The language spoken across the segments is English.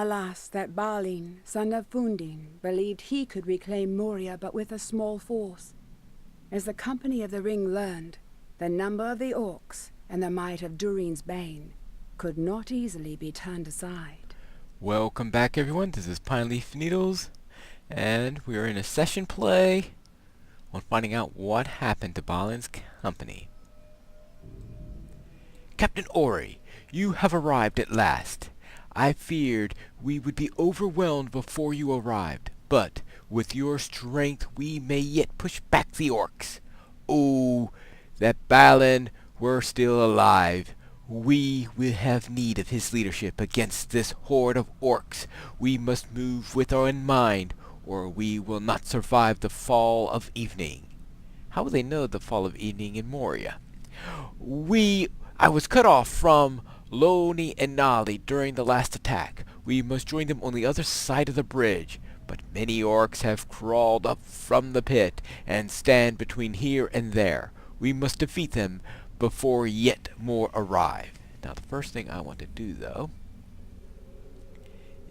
Alas, that Balin, son of Fundin, believed he could reclaim Moria but with a small force. As the company of the Ring learned, the number of the orcs and the might of Durin's Bane could not easily be turned aside. Welcome back, everyone. This is Pine Leaf Needles, and we are in a session play on finding out what happened to Balin's company. Captain Ori, you have arrived at last. I feared we would be overwhelmed before you arrived, but with your strength we may yet push back the orcs. Oh, that Balin were still alive. We will have need of his leadership against this horde of orcs. We must move with our in mind, or we will not survive the fall of evening. How will they know the fall of evening in Moria? I was cut off from Loni and Nali during the last attack. We must join them on the other side of the bridge. But many orcs have crawled up from the pit and stand between here and there. We must defeat them before yet more arrive. Now the first thing I want to do, though,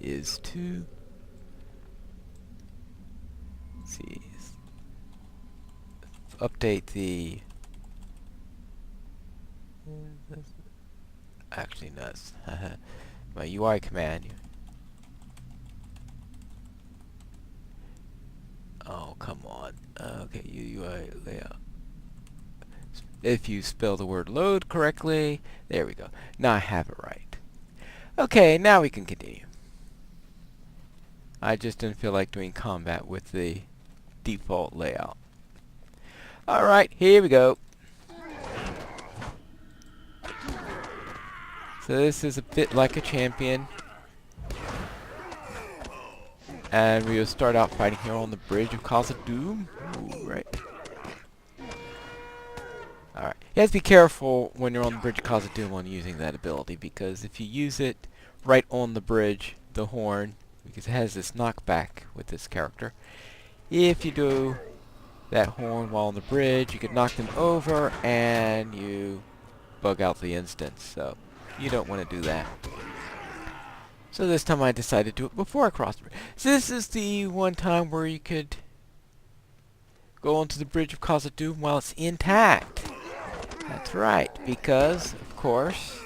is to update the actually nuts my UI command. Oh, come on. Okay, UI layout. If you spell the word load correctly, there we go. Now I have it right. Okay, now we can continue. I just didn't feel like doing combat with the default layout. Alright, here we go. So this is a bit like a champion. And we will start out fighting here on the bridge of Khazad-dûm. Ooh, right. Alright. You have to be careful when you're on the bridge of Khazad-dûm on using that ability, because if you use it right on the bridge, the horn, because it has this knockback with this character, if you do that horn while on the bridge, you could knock them over and you bug out the instance. So you don't want to do that. So this time I decided to do it before I crossed the bridge. So this is the one time where you could go onto the bridge of Khazad-dûm while it's intact. That's right, because, of course,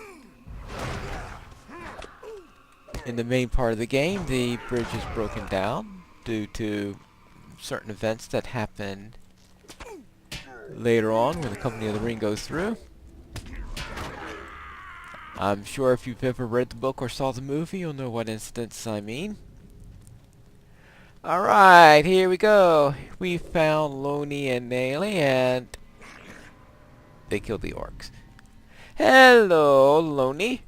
in the main part of the game, the bridge is broken down due to certain events that happen later on when the Company of the Ring goes through. I'm sure if you've ever read the book or saw the movie, you'll know what incidents I mean. Alright, here we go. We found Loni and Nali, and they killed the orcs. Hello, Loni.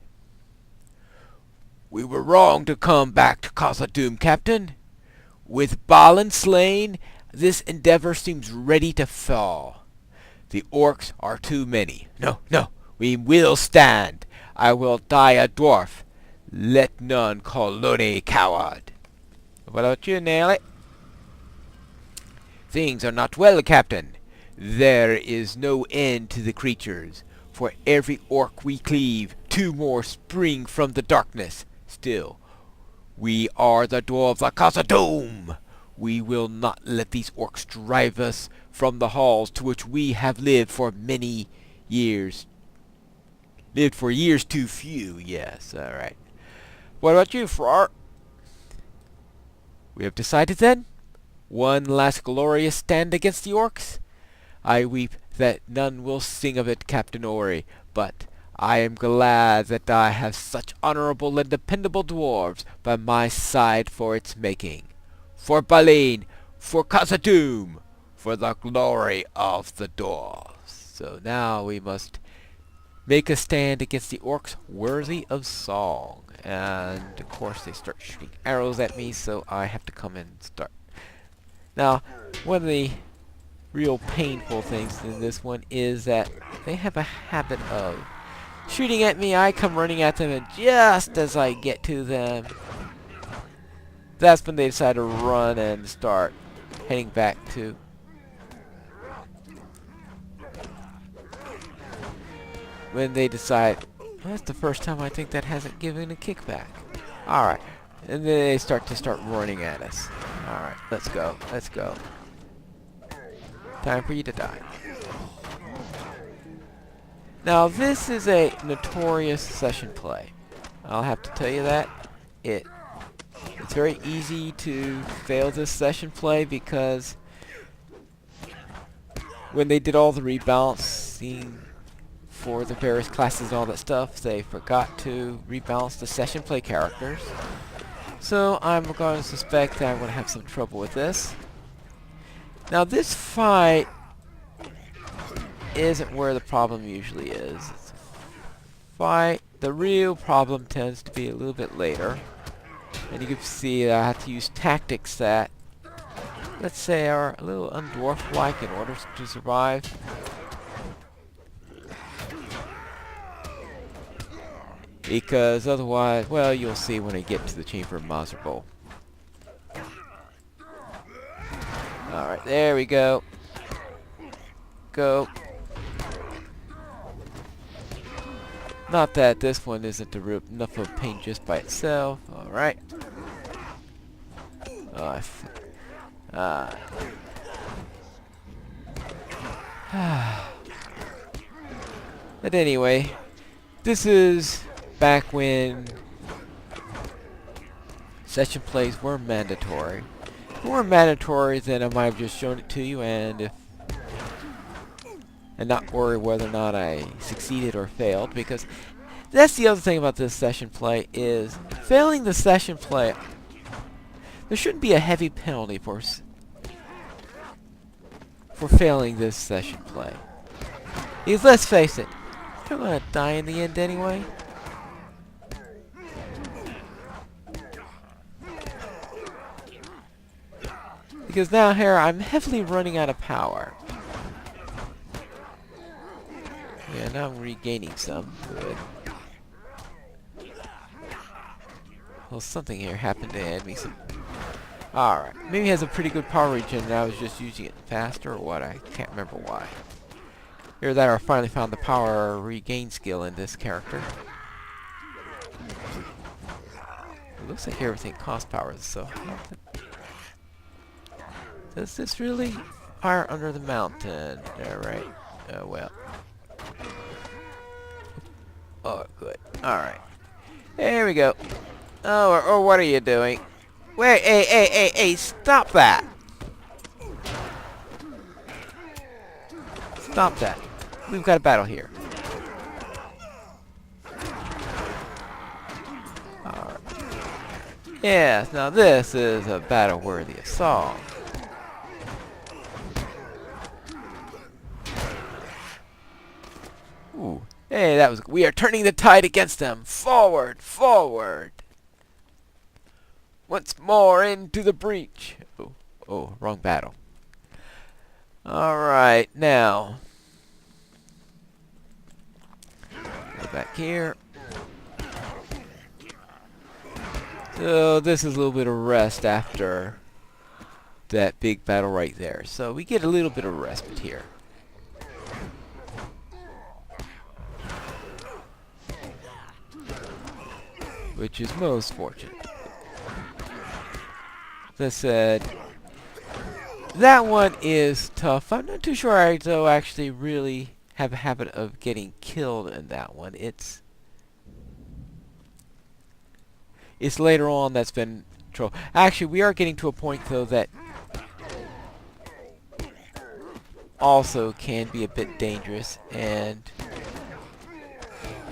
We were wrong to come back to Khazad-dûm, Captain. With Balin slain, this endeavor seems ready to fall. The orcs are too many. No, we will stand. I will die a dwarf. Let none call Loni coward. What about you, Nali? Things are not well, Captain. There is no end to the creatures. For every orc we cleave, 2 more spring from the darkness. Still, we are the dwarves of Khazad-dûm. We will not let these orcs drive us from the halls to which we have lived for many years. Lived for years too few, yes, alright. What about you, Frar? We have decided then? One last glorious stand against the orcs? I weep that none will sing of it, Captain Ori, but I am glad that I have such honorable and dependable dwarves by my side for its making. For Balin, for Khazad-dûm, for the glory of the dwarves. So now we must make a stand against the orcs worthy of song. And of course they start shooting arrows at me, so I have to come in and start. Now, one of the real painful things in this one is that they have a habit of shooting at me. I come running at them, and just as I get to them, that's when they decide to run and start heading back to when they decide, well, that's the first time I think that hasn't given a kickback. Alright, And then they start running at us. Alright, let's go. Let's go. Time for you to die. Now this is a notorious session play. I'll have to tell you that. It's very easy to fail this session play because when they did all the rebalancing for the various classes and all that stuff, they forgot to rebalance the session play characters. So I'm going to suspect that I'm going to have some trouble with this. Now this fight isn't where the problem usually is. It's a fight. The real problem tends to be a little bit later. And you can see that I have to use tactics that, let's say, are a little undwarf-like in order to survive. Because otherwise, well, you'll see when I get to the Chamber of Miserable. Alright, there we go. Go. Not that this one isn't enough of a pain just by itself. Alright. But anyway, this is back when session plays were mandatory. If they weren't mandatory, then I might have just shown it to you and not worry whether or not I succeeded or failed, because that's the other thing about this session play is failing the session play. There shouldn't be a heavy penalty for failing this session play. Because let's face it, you're gonna die in the end anyway. Because now here I'm heavily running out of power. Yeah, now I'm regaining some. Good. Well, something here happened to add me some. Alright. Maybe it has a pretty good power regen and I was just using it faster or what. I can't remember why. Either that or I finally found the power regain skill in this character. It looks like everything costs power, so... Does this really fire under the mountain? Alright. Well. Oh, good. Alright. There we go. Oh, or what are you doing? Wait, hey, stop that! Stop that. We've got a battle here. Alright. Yes, now this is a battle worthy of song. Ooh. Hey, that was... We are turning the tide against them! Forward! Forward! Once more into the breach! Oh, wrong battle. Alright, now... Go back here. So, this is a little bit of rest after that big battle right there. So, we get a little bit of respite here. Which is most fortunate. As I said, that one is tough. I'm not too sure I though actually really have a habit of getting killed in that one. It's later on that's been trouble. Actually, we are getting to a point though that also can be a bit dangerous, and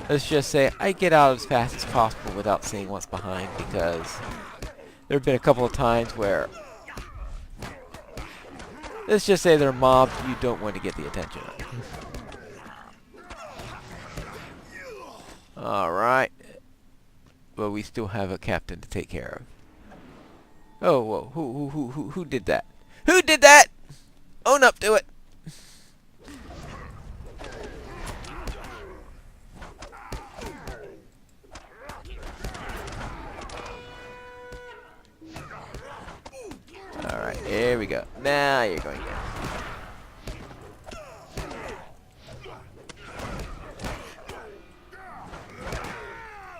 let's just say I get out as fast as possible without seeing what's behind, because there have been a couple of times where, let's just say they're mobbed, you don't want to get the attention of. Alright. But we still have a captain to take care of. Oh, whoa, who did that? Who did that? Own up to it! Alright, here we go. Now you're going down.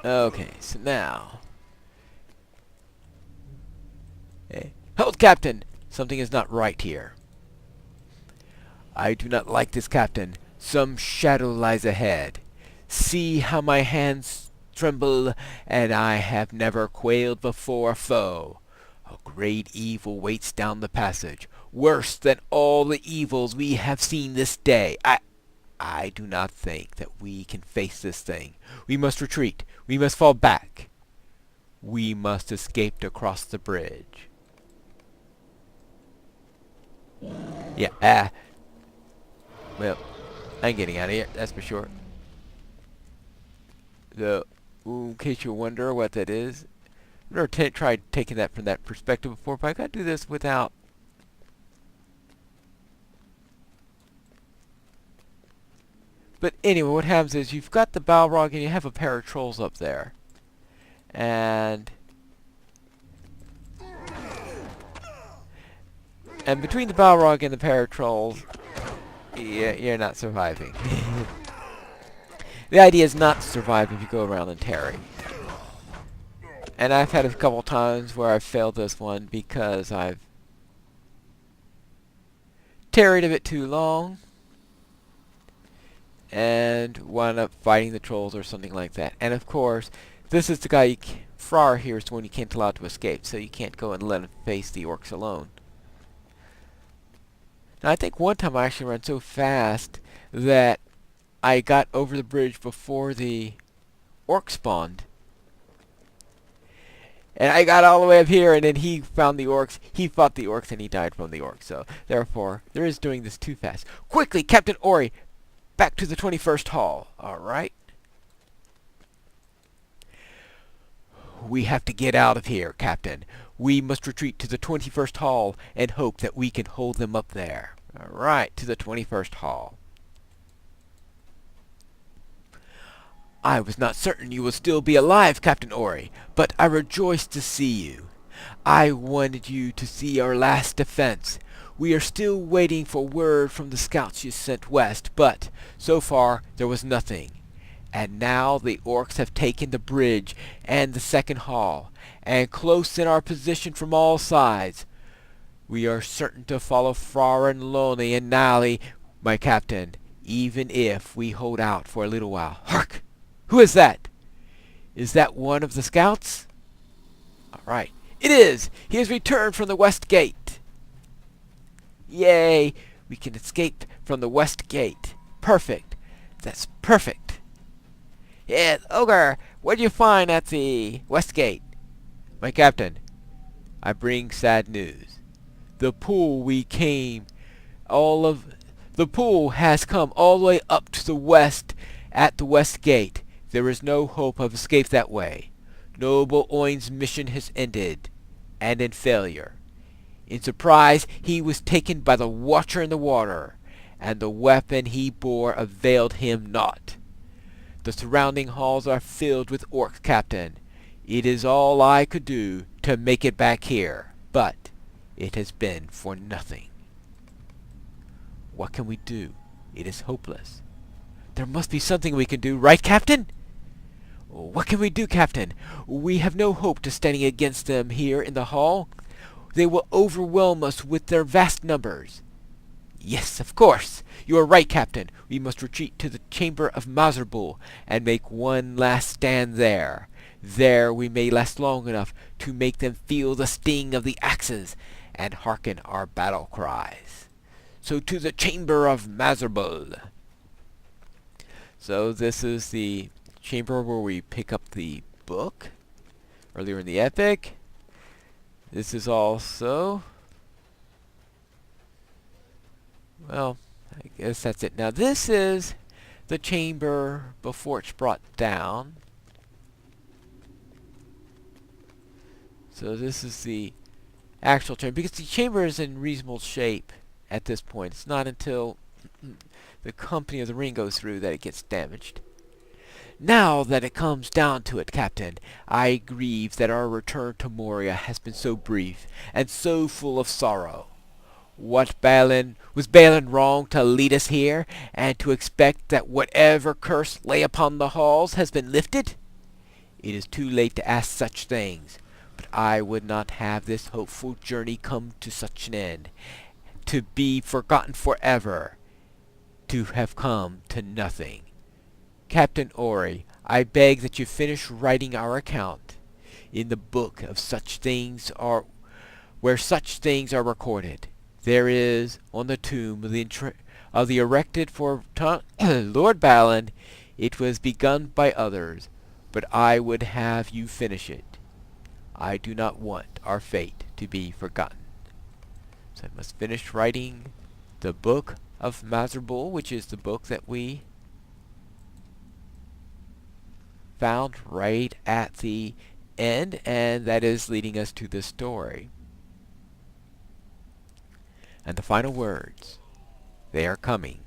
Okay, so now Hold, Captain! Something is not right here. I do not like this, Captain. Some shadow lies ahead. See how my hands tremble, and I have never quailed before a foe. A great evil waits down the passage, worse than all the evils we have seen this day. I do not think that we can face this thing. We must retreat. We must fall back. We must escape across the bridge. Yeah, well, I'm getting out of here, that's for sure. In case you wonder what that is, I've never tried taking that from that perspective before, but I gotta do this without. But anyway, what happens is you've got the Balrog and you have a pair of trolls up there. And between the Balrog and the pair of trolls, you're not surviving. The idea is not to survive if you go around and tarry. And I've had a couple times where I've failed this one because I've tarried a bit too long and wound up fighting the trolls or something like that. And of course, this is the guy Frar here is the one you can't allow to escape, so you can't go and let him face the orcs alone. Now, I think one time I actually ran so fast that I got over the bridge before the orc spawned. And I got all the way up here, and then he found the orcs. He fought the orcs, and he died from the orcs. So, therefore, there is doing this too fast. Quickly, Captain Ori, back to the 21st Hall. Alright? We have to get out of here, Captain. We must retreat to the 21st Hall and hope that we can hold them up there. Alright, to the 21st Hall. I was not certain you would still be alive, Captain Ori, but I rejoice to see you. I wanted you to see our last defense. We are still waiting for word from the scouts you sent west, but so far there was nothing. And now the orcs have taken the bridge and the second hall, and close in our position from all sides. We are certain to follow Frar and Lonely and Nally, my captain, even if we hold out for a little while. Hark! Who is that? Is that one of the scouts? All right. It is! He has returned from the west gate. Yay! We can escape from the west gate. Perfect. That's perfect. Yes, Ogre, what did you find at the west gate? My captain, I bring sad news. The pool has come all the way up to the west at the west gate. There is no hope of escape that way. Noble Oin's mission has ended, and in failure. In surprise, he was taken by the Watcher in the water, and the weapon he bore availed him naught. The surrounding halls are filled with orcs, Captain. It is all I could do to make it back here, but it has been for nothing. What can we do? It is hopeless. There must be something we can do, right, Captain? What can we do, Captain? We have no hope to standing against them here in the hall. They will overwhelm us with their vast numbers. Yes, of course. You are right, Captain. We must retreat to the chamber of Mazarbul and make one last stand there. There we may last long enough to make them feel the sting of the axes and hearken our battle cries. So to the chamber of Mazarbul. So this is the chamber where we pick up the book earlier in the epic. This is also, well, I guess that's it. Now this is the chamber before it's brought down. So this is the actual chamber, because the chamber is in reasonable shape at this point. It's not until the Company of the Ring goes through that it gets damaged. Now that it comes down to it, Captain, I grieve that our return to Moria has been so brief and so full of sorrow. Was Balin wrong to lead us here, and to expect that whatever curse lay upon the halls has been lifted? It is too late to ask such things, but I would not have this hopeful journey come to such an end, to be forgotten forever, to have come to nothing. Captain Ori, I beg that you finish writing our account in the book of such things are where such things are recorded. There is on the tomb of the erected for Lord Balin. It was begun by others, but I would have you finish it. I do not want our fate to be forgotten. So I must finish writing the book of Mazarbul, which is the book that we found right at the end, and that is leading us to this story. And the final words, they are coming.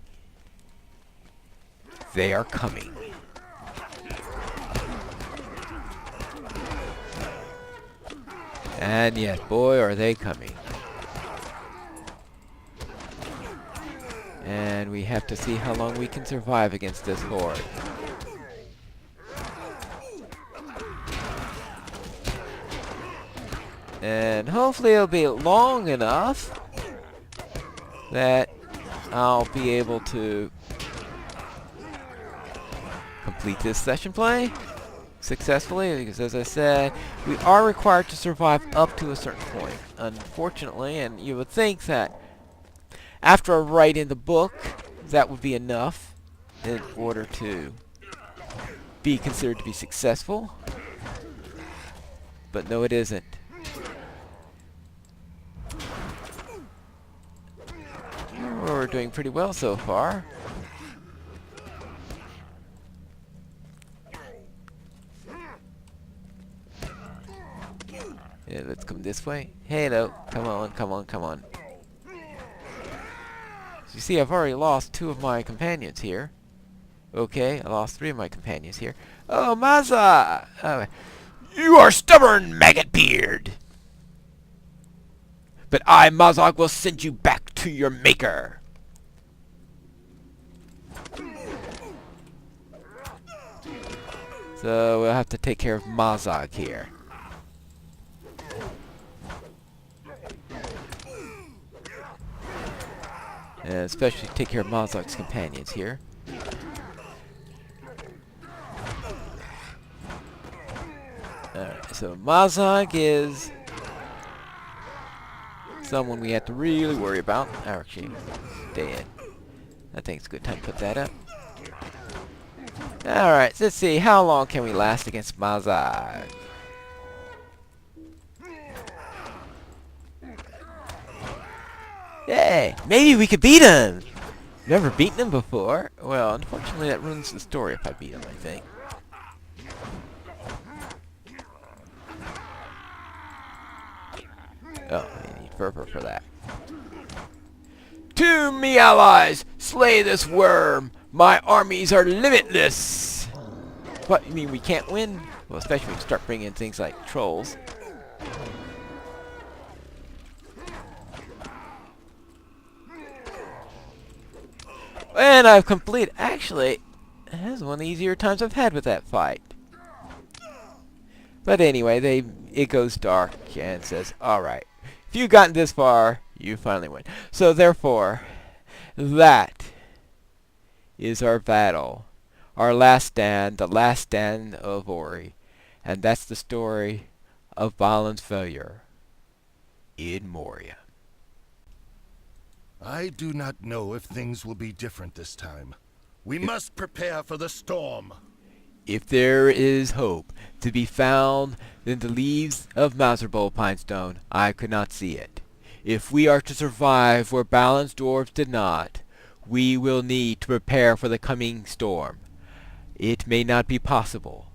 They are coming. And yet, boy, are they coming. And we have to see how long we can survive against this horde. And hopefully it'll be long enough that I'll be able to complete this session play successfully, because as I said, we are required to survive up to a certain point, unfortunately, and you would think that after I write in the book, that would be enough in order to be considered to be successful, but no, it isn't. We're doing pretty well so far. Yeah, let's come this way. Hello. Come on, come on, come on. So you see, I've already lost 2 of my companions here. Okay, I lost 3 of my companions here. Oh, Maza! You are stubborn, maggot beard! But I, Mazog, will send you back to your maker. So we'll have to take care of Mazog here. And especially take care of Mazog's companions here. Alright, so Mazog is someone we have to really worry about. Actually, dead. I think it's a good time to put that up. Alright, so let's see. How long can we last against Mazog? Yay! Maybe we could beat him! Never beaten him before. Well, unfortunately that ruins the story if I beat him, I think. Oh, I need fervor for that. To me, allies! Slay this worm! My armies are limitless! What, you mean we can't win? Well, especially when we start bringing in things like trolls. And I've completed... Actually, this is one of the easier times I've had with that fight. But anyway, it goes dark and says, alright, if you've gotten this far, you finally win. So therefore, that is our battle. Our last stand, the last stand of Ori. And that's the story of Balin's failure in Moria. I do not know if things will be different this time. We must prepare for the storm. If there is hope to be found in the leaves of Mazarbul Pinestone, I could not see it. If we are to survive where Balin's dwarves did not, we will need to prepare for the coming storm. It may not be possible,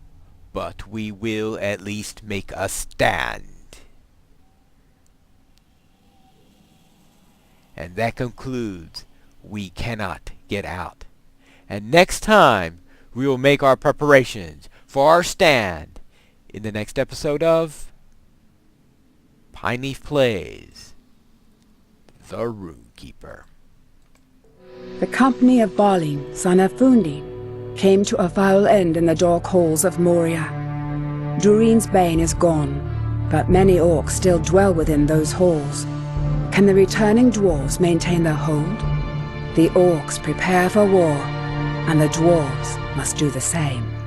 but we will at least make a stand. And that concludes We Cannot Get Out. And next time, we will make our preparations for our stand in the next episode of Pineleaf Plays The Rune-keeper. The company of Balin, son of Fundin, came to a foul end in the dark halls of Moria. Durin's bane is gone, But many orcs still dwell within those halls. Can the returning dwarves maintain their hold? The orcs prepare for war, and the dwarves must do the same.